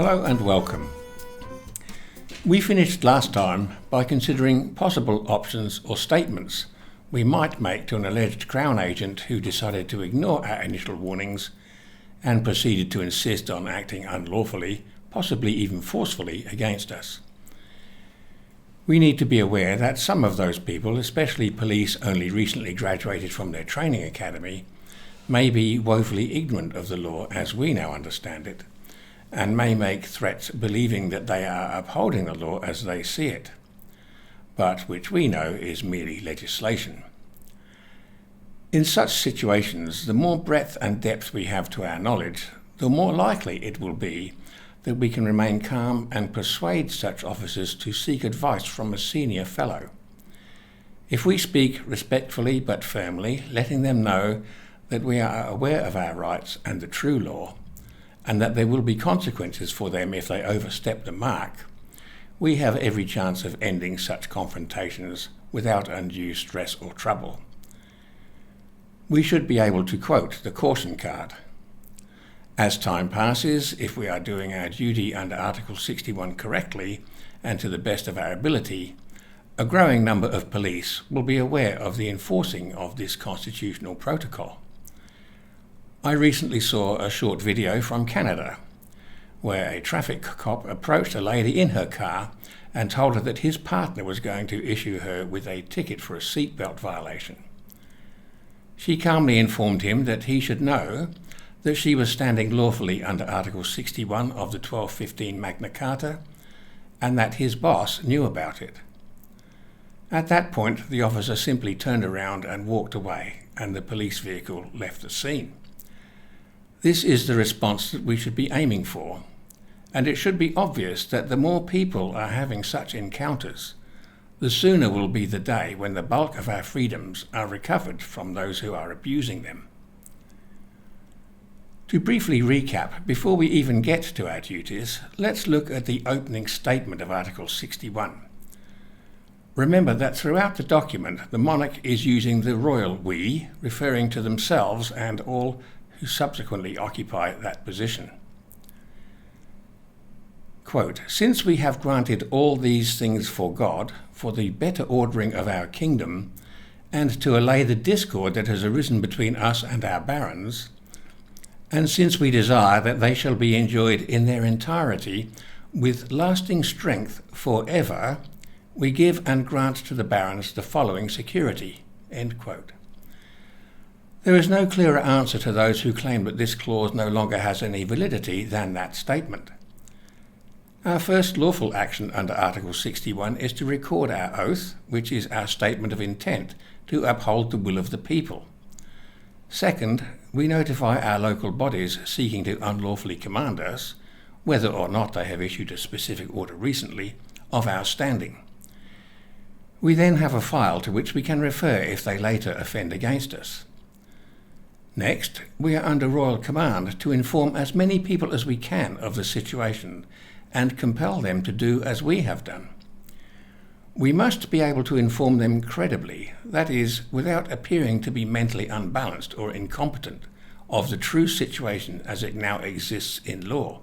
Hello and welcome. We finished last time by considering possible options or statements we might make to an alleged Crown agent who decided to ignore our initial warnings and proceeded to insist on acting unlawfully, possibly even forcefully, against us. We need to be aware that some of those people, especially police only recently graduated from their training academy, may be woefully ignorant of the law as we now understand it, and may make threats believing that they are upholding the law as they see it, but which we know is merely legislation. In such situations, the more breadth and depth we have to our knowledge, the more likely it will be that we can remain calm and persuade such officers to seek advice from a senior fellow. If we speak respectfully but firmly, letting them know that we are aware of our rights and the true law, and that there will be consequences for them if they overstep the mark, we have every chance of ending such confrontations without undue stress or trouble. We should be able to quote the caution card. As time passes, if we are doing our duty under Article 61 correctly and to the best of our ability, a growing number of police will be aware of the enforcing of this constitutional protocol. I recently saw a short video from Canada, where a traffic cop approached a lady in her car and told her that his partner was going to issue her with a ticket for a seatbelt violation. She calmly informed him that he should know that she was standing lawfully under Article 61 of the 1215 Magna Carta, and that his boss knew about it. At that point, the officer simply turned around and walked away, and the police vehicle left the scene. This is the response that we should be aiming for, and it should be obvious that the more people are having such encounters, the sooner will be the day when the bulk of our freedoms are recovered from those who are abusing them. To briefly recap, before we even get to our duties, let's look at the opening statement of Article 61. Remember that throughout the document, the monarch is using the royal we, referring to themselves and all who subsequently occupy that position. Quote, "Since we have granted all these things for God, for the better ordering of our kingdom, and to allay the discord that has arisen between us and our barons, and since we desire that they shall be enjoyed in their entirety with lasting strength for ever, we give and grant to the barons the following security." End quote. There is no clearer answer to those who claim that this clause no longer has any validity than that statement. Our first lawful action under Article 61 is to record our oath, which is our statement of intent to uphold the will of the people. Second, we notify our local bodies seeking to unlawfully command us, whether or not they have issued a specific order recently, of our standing. We then have a file to which we can refer if they later offend against us. Next, we are under royal command to inform as many people as we can of the situation and compel them to do as we have done. We must be able to inform them credibly, that is, without appearing to be mentally unbalanced or incompetent, of the true situation as it now exists in law.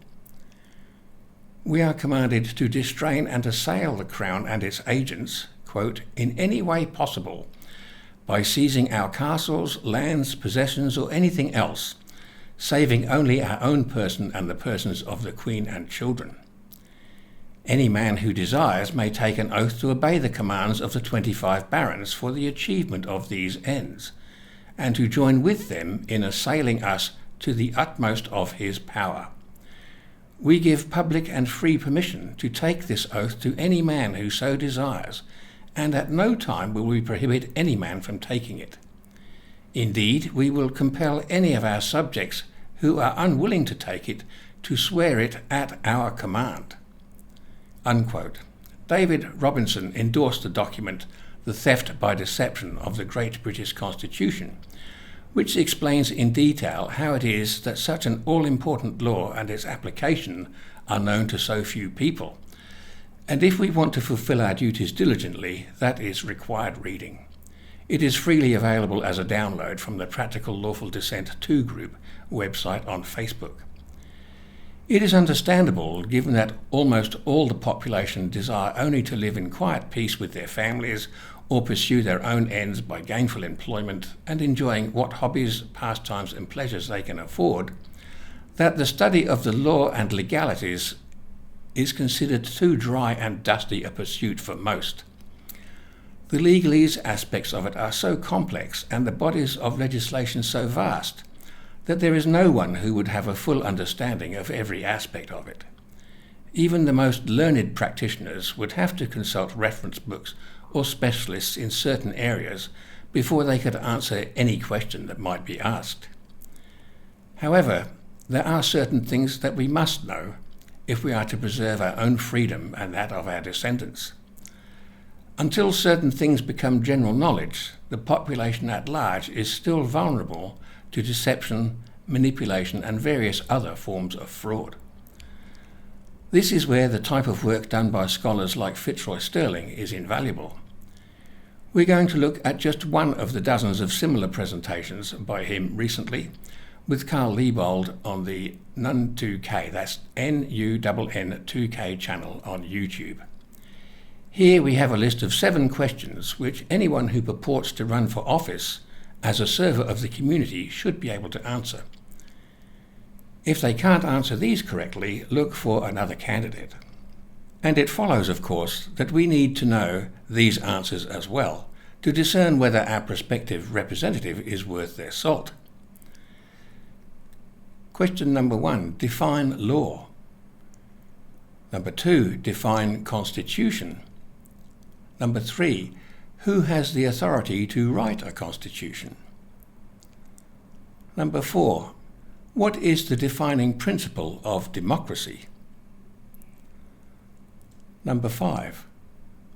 We are commanded to distrain and assail the Crown and its agents, quote, "in any way possible, by seizing our castles, lands, possessions, or anything else, saving only our own person and the persons of the Queen and children. Any man who desires may take an oath to obey the commands of the 25 barons for the achievement of these ends, and to join with them in assailing us to the utmost of his power. We give public and free permission to take this oath to any man who so desires, and at no time will we prohibit any man from taking it. Indeed, we will compel any of our subjects who are unwilling to take it to swear it at our command." Unquote. David Robinson endorsed the document, The Theft by Deception of the Great British Constitution, which explains in detail how it is that such an all-important law and its application are known to so few people. And if we want to fulfill our duties diligently, that is required reading. It is freely available as a download from the Practical Lawful Dissent 2 group website on Facebook. It is understandable, given that almost all the population desire only to live in quiet peace with their families or pursue their own ends by gainful employment and enjoying what hobbies, pastimes and pleasures they can afford, that the study of the law and legalities is considered too dry and dusty a pursuit for most. The legalese aspects of it are so complex and the bodies of legislation so vast that there is no one who would have a full understanding of every aspect of it. Even the most learned practitioners would have to consult reference books or specialists in certain areas before they could answer any question that might be asked. However, there are certain things that we must know if we are to preserve our own freedom and that of our descendants. Until certain things become general knowledge, the population at large is still vulnerable to deception, manipulation and various other forms of fraud. This is where the type of work done by scholars like Fitzroy Sterling is invaluable. We're going to look at just one of the dozens of similar presentations by him recently with Carl Liebold on the NUN2K, that's NUNN2K channel on YouTube. Here we have a list of 7 questions which anyone who purports to run for office as a server of the community should be able to answer. If they can't answer these correctly, look for another candidate. And it follows, of course, that we need to know these answers as well to discern whether our prospective representative is worth their salt. Question number 1, define law. Number 2, define constitution. Number 3, who has the authority to write a constitution? Number 4, what is the defining principle of democracy? Number 5,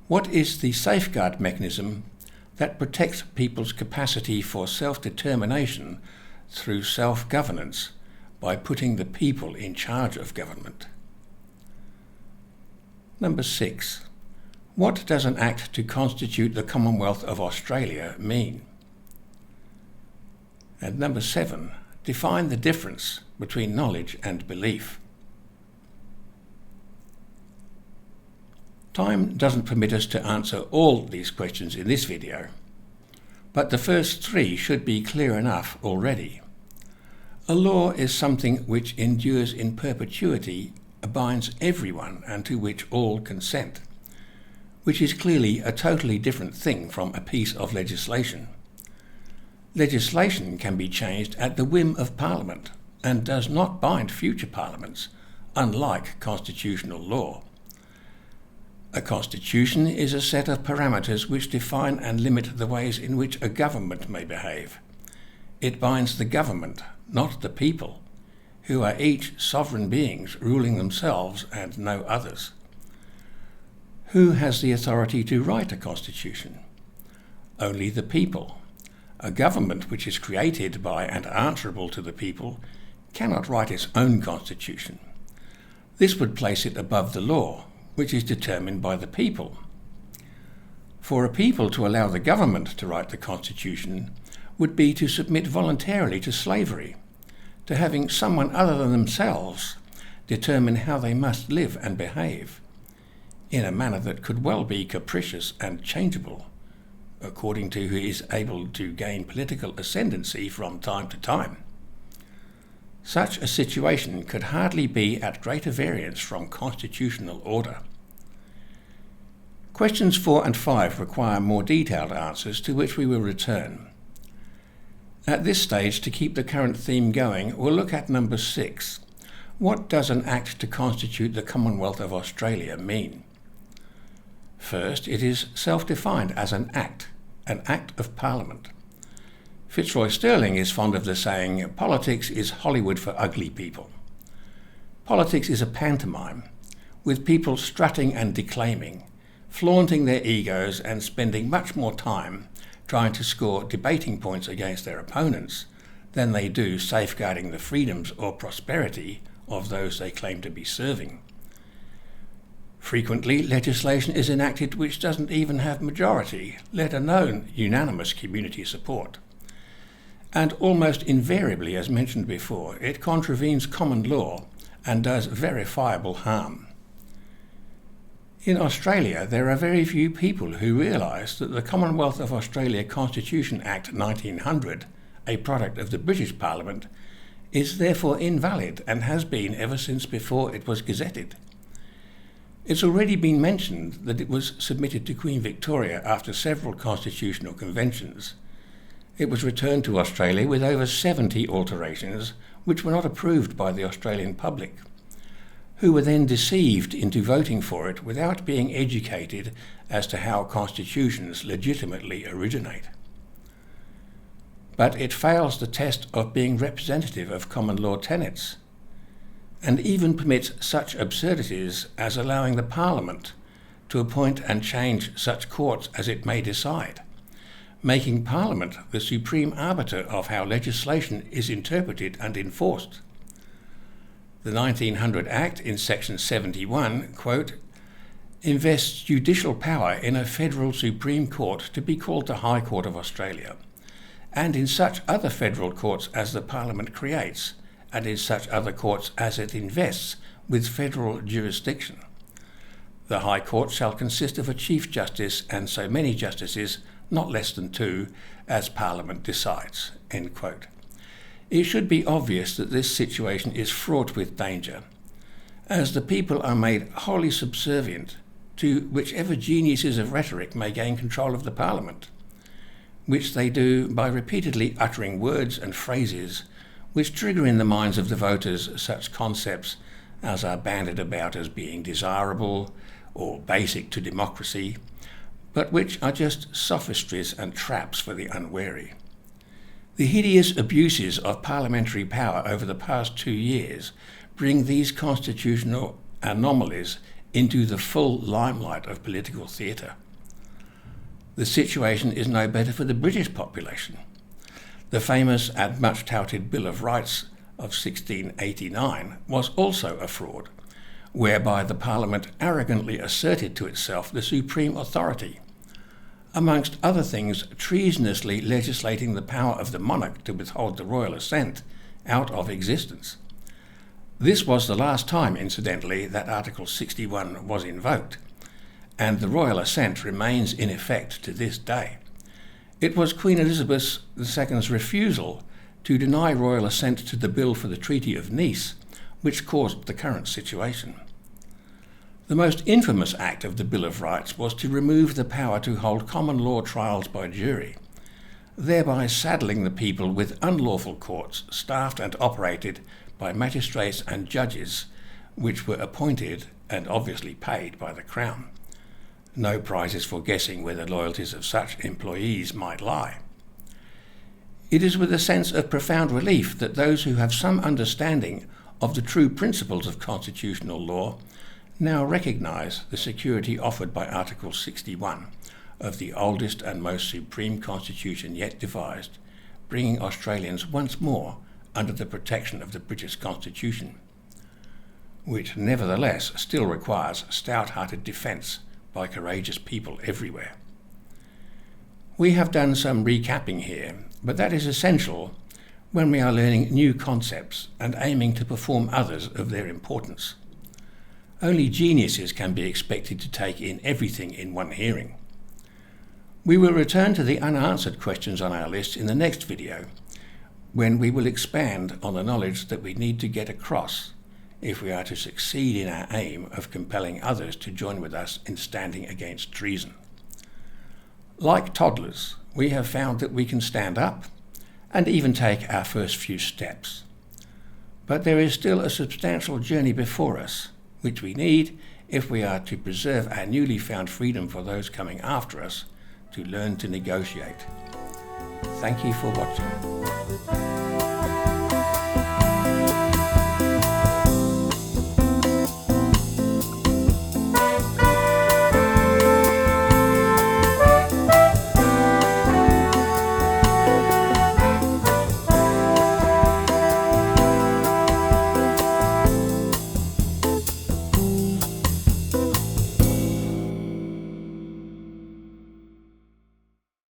what is the safeguard mechanism that protects people's capacity for self-determination through self-governance by putting the people in charge of government? Number 6, what does an act to constitute the Commonwealth of Australia mean? And number 7, define the difference between knowledge and belief. Time doesn't permit us to answer all these questions in this video, but the first 3 should be clear enough already. A law is something which endures in perpetuity, binds everyone and to which all consent, which is clearly a totally different thing from a piece of legislation. Legislation can be changed at the whim of Parliament and does not bind future parliaments, unlike constitutional law. A constitution is a set of parameters which define and limit the ways in which a government may behave. It binds the government, not the people, who are each sovereign beings ruling themselves and no others. Who has the authority to write a constitution? Only the people. A government which is created by and answerable to the people cannot write its own constitution. This would place it above the law, which is determined by the people. For a people to allow the government to write the constitution would be to submit voluntarily to slavery, to having someone other than themselves determine how they must live and behave, in a manner that could well be capricious and changeable, according to who is able to gain political ascendancy from time to time. Such a situation could hardly be at greater variance from constitutional order. Questions 4 and 5 require more detailed answers, to which we will return. At this stage, to keep the current theme going, we'll look at number 6. What does an act to constitute the Commonwealth of Australia mean? First, it is self-defined as an act of Parliament. Fitzroy Sterling is fond of the saying, politics is Hollywood for ugly people. Politics is a pantomime, with people strutting and declaiming, flaunting their egos and spending much more time trying to score debating points against their opponents than they do safeguarding the freedoms or prosperity of those they claim to be serving. Frequently, legislation is enacted which doesn't even have majority, let alone unanimous community support. And almost invariably, as mentioned before, it contravenes common law and does verifiable harm. In Australia, there are very few people who realise that the Commonwealth of Australia Constitution Act 1900, a product of the British Parliament, is therefore invalid and has been ever since before it was gazetted. It's already been mentioned that it was submitted to Queen Victoria after several constitutional conventions. It was returned to Australia with over 70 alterations which were not approved by the Australian public, who were then deceived into voting for it without being educated as to how constitutions legitimately originate. But it fails the test of being representative of common law tenets, and even permits such absurdities as allowing the Parliament to appoint and change such courts as it may decide, making Parliament the supreme arbiter of how legislation is interpreted and enforced. The 1900 Act in section 71, quote, invests judicial power in a federal Supreme Court to be called the High Court of Australia, and in such other federal courts as the Parliament creates, and in such other courts as it invests with federal jurisdiction. The High Court shall consist of a Chief Justice and so many justices, not less than 2, as Parliament decides, end quote. It should be obvious that this situation is fraught with danger, as the people are made wholly subservient to whichever geniuses of rhetoric may gain control of the Parliament, which they do by repeatedly uttering words and phrases which trigger in the minds of the voters such concepts as are bandied about as being desirable or basic to democracy, but which are just sophistries and traps for the unwary. The hideous abuses of parliamentary power over the past 2 years bring these constitutional anomalies into the full limelight of political theatre. The situation is no better for the British population. The famous and much touted Bill of Rights of 1689 was also a fraud, whereby the Parliament arrogantly asserted to itself the supreme authority, amongst other things treasonously legislating the power of the monarch to withhold the royal assent out of existence. This was the last time, incidentally, that Article 61 was invoked, and the royal assent remains in effect to this day. It was Queen Elizabeth II's refusal to deny royal assent to the bill for the Treaty of Nice which caused the current situation. The most infamous act of the Bill of Rights was to remove the power to hold common law trials by jury, thereby saddling the people with unlawful courts staffed and operated by magistrates and judges which were appointed and obviously paid by the Crown. No prizes for guessing where the loyalties of such employees might lie. It is with a sense of profound relief that those who have some understanding of the true principles of constitutional law now recognise the security offered by Article 61 of the oldest and most supreme constitution yet devised, bringing Australians once more under the protection of the British Constitution, which nevertheless still requires stout-hearted defence by courageous people everywhere. We have done some recapping here, but that is essential when we are learning new concepts and aiming to perform others of their importance. Only geniuses can be expected to take in everything in one hearing. We will return to the unanswered questions on our list in the next video, when we will expand on the knowledge that we need to get across if we are to succeed in our aim of compelling others to join with us in standing against treason. Like toddlers, we have found that we can stand up and even take our first few steps. But there is still a substantial journey before us, which we need if we are to preserve our newly found freedom for those coming after us to learn to negotiate. Thank you for watching.